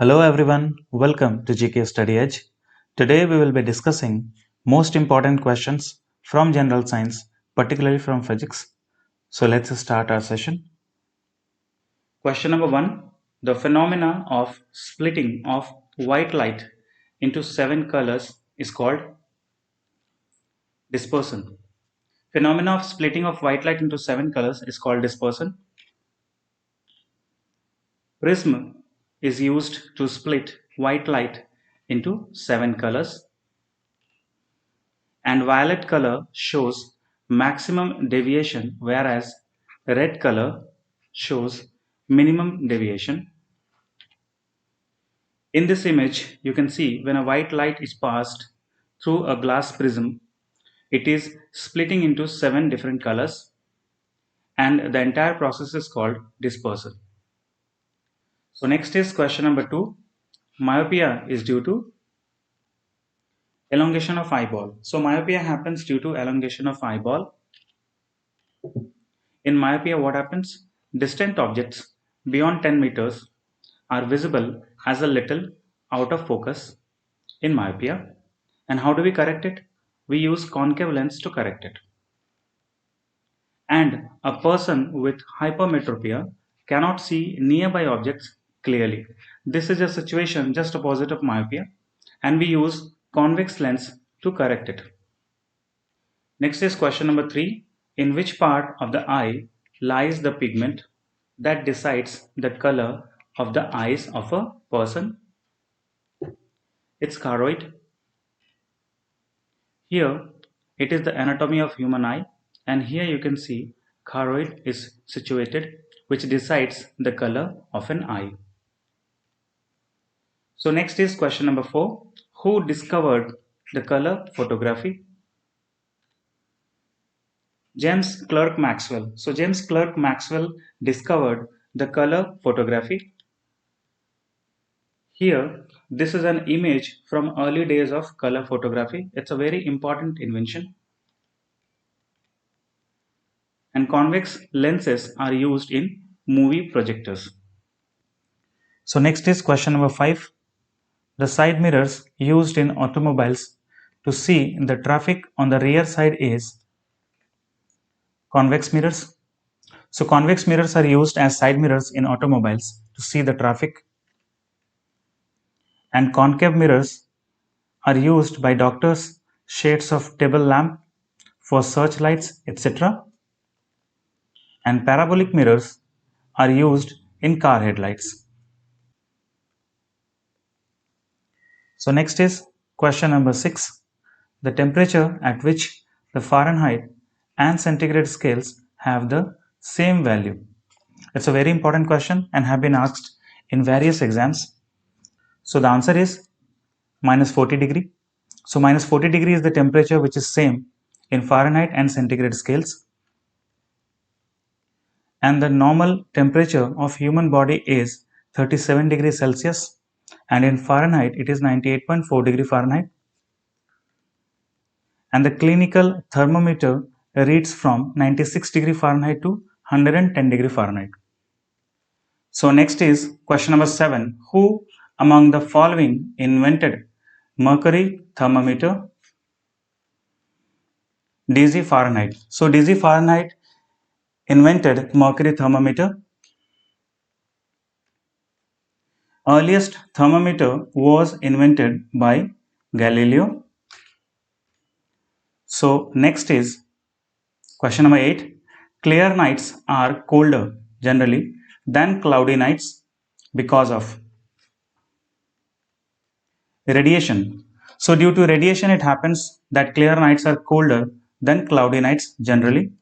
Hello everyone, welcome to GK Study Edge. Today we will be discussing most important questions from general science, particularly from physics. So let's start our session. Question number 1. The phenomena of splitting of white light into 7 colors is called dispersion. Phenomena of splitting of white light into 7 colors is called dispersion. Prism is used to split white light into 7 colors, and violet color shows maximum deviation, whereas red color shows minimum deviation. In this image, you can see when a white light is passed through a glass prism, it is splitting into 7 different colors, and the entire process is called dispersal. So next is question number 2. Myopia is due to elongation of eyeball. So myopia happens due to elongation of eyeball. In myopia, what happens? Distant objects beyond 10 meters are visible as a little out of focus in myopia. And how do we correct it? We use concave lens to correct it. And a person with hypermetropia cannot see nearby objects clearly. This is a situation just opposite of myopia, and we use convex lens to correct it. Next is question number 3. In which part of the eye lies the pigment that decides the color of the eyes of a person? It's choroid. Here it is the anatomy of human eye, and here you can see choroid is situated, which decides the color of an eye. So next is question number 4. Who discovered the color photography? James Clerk Maxwell. So James Clerk Maxwell discovered the color photography. Here, this is an image from early days of color photography. It's a very important invention. And convex lenses are used in movie projectors. So next is question number 5. The side mirrors used in automobiles to see the traffic on the rear side is convex mirrors. So convex mirrors are used as side mirrors in automobiles to see the traffic, and concave mirrors are used by doctors, shades of table lamp for searchlights, etc. And parabolic mirrors are used in car headlights. So next is question number 6. The temperature at which the Fahrenheit and centigrade scales have the same value. It's a very important question and have been asked in various exams. So the answer is minus 40 degree. So minus 40 degree is the temperature which is same in Fahrenheit and centigrade scales. And the normal temperature of human body is 37 degrees Celsius, and in Fahrenheit it is 98.4 degree Fahrenheit. And the clinical thermometer reads from 96 degree Fahrenheit to 110 degree Fahrenheit. So next is question number 7. Who among the following invented mercury thermometer? DZ Fahrenheit. So DZ Fahrenheit invented mercury thermometer. Earliest thermometer was invented by Galileo. So next is question number 8. Clear nights are colder generally than cloudy nights because of radiation. So due to radiation it happens that clear nights are colder than cloudy nights generally.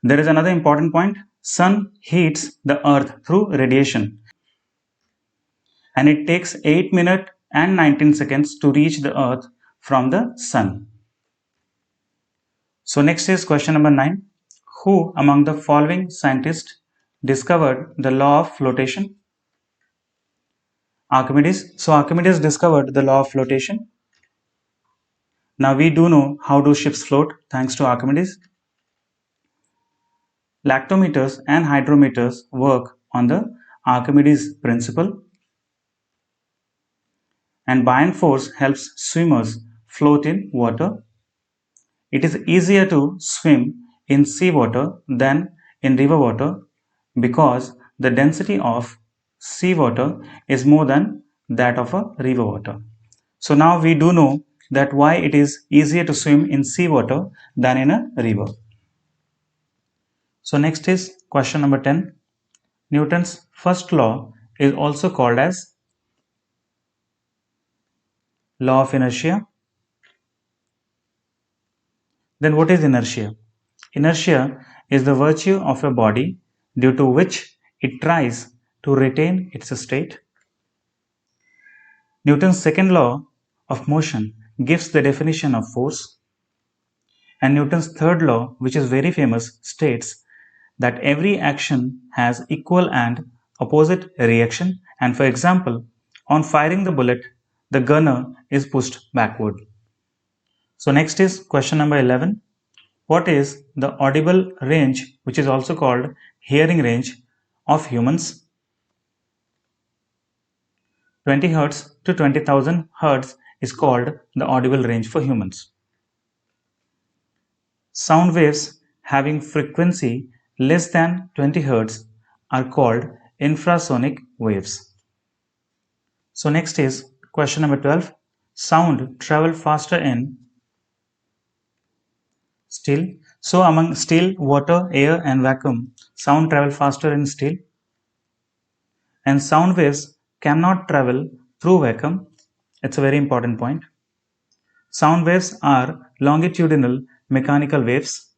There is another important point. Sun heats the earth through radiation, and it takes 8 minutes and 19 seconds to reach the earth from the sun. So next is question number 9. Who among the following scientists discovered the law of flotation? Archimedes. So Archimedes discovered the law of flotation. Now we do know how do ships float thanks to Archimedes. Lactometers and hydrometers work on the Archimedes' principle. And buoyant force helps swimmers float in water. It is easier to swim in seawater than in river water because the density of seawater is more than that of a river water. So now we do know that why it is easier to swim in seawater than in a river. So next is question number 10. Newton's first law is also called as law of inertia. Then what is inertia? Inertia is the virtue of a body due to which it tries to retain its state. Newton's second law of motion gives the definition of force. And Newton's third law, which is very famous, states that every action has equal and opposite reaction. And for example, on firing the bullet, the gunner is pushed backward. So next is question number 11. What is the audible range, which is also called hearing range, of humans? 20 Hz to 20,000 Hz is called the audible range for humans. Sound waves having frequency less than 20 Hz are called infrasonic waves. So next is question number 12. Sound travel faster in still. So among still, water, air and vacuum, sound travel faster in still. And sound waves cannot travel through vacuum. It's a very important point. Sound waves are longitudinal mechanical waves,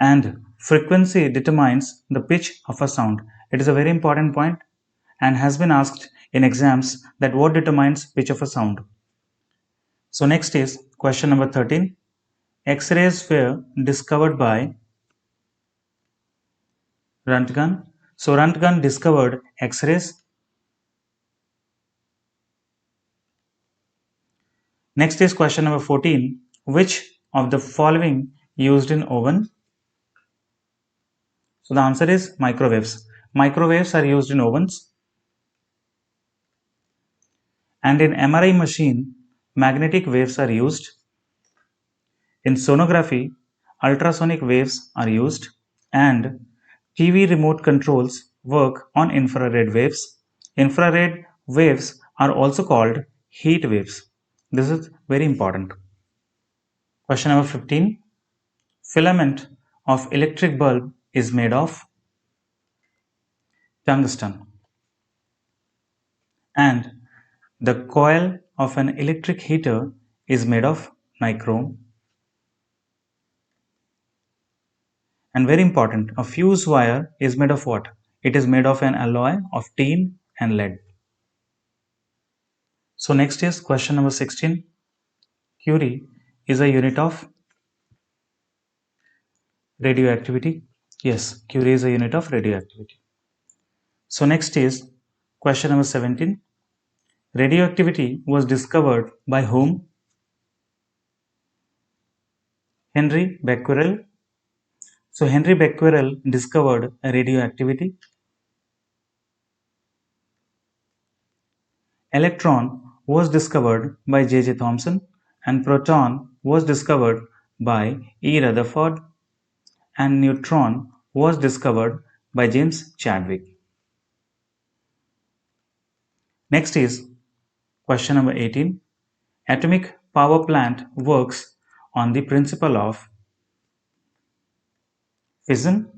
and frequency determines the pitch of a sound. It is a very important point and has been asked in exams that what determines pitch of a sound. So next is question number 13. X-rays were discovered by Röntgen. So Röntgen discovered X-rays. Next is question number 14. Which of the following used in oven? So the answer is microwaves. Microwaves are used in ovens. And in MRI machine, magnetic waves are used. In sonography, ultrasonic waves are used. And TV remote controls work on infrared waves. Infrared waves are also called heat waves. This is very important. Question number 15. Filament of electric bulb is made of tungsten. And the coil of an electric heater is made of nichrome. And very important, a fuse wire is made of what? It is made of an alloy of tin and lead. So next is question number 16. Curie is a unit of radioactivity. Yes, Curie is a unit of radioactivity. So next is question number 17. Radioactivity was discovered by whom? Henry Becquerel. So Henry Becquerel discovered radioactivity. Electron was discovered by J.J. Thomson, and proton was discovered by E. Rutherford, and neutron was discovered by James Chadwick. Next is question number 18. Atomic power plant works on the principle of fission.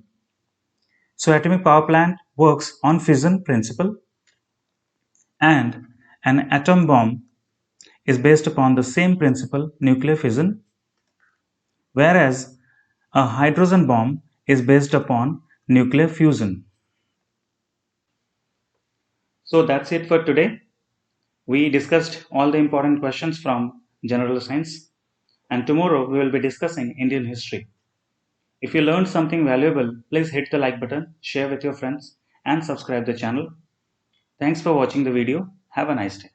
So atomic power plant works on fission principle, and an atom bomb is based upon the same principle, nuclear fission, whereas a hydrogen bomb is based upon nuclear fusion. So that's it for today. We discussed all the important questions from general science, and tomorrow we will be discussing Indian history. If you learned something valuable, please hit the like button, share with your friends, and subscribe the channel. Thanks for watching the video. Have a nice day.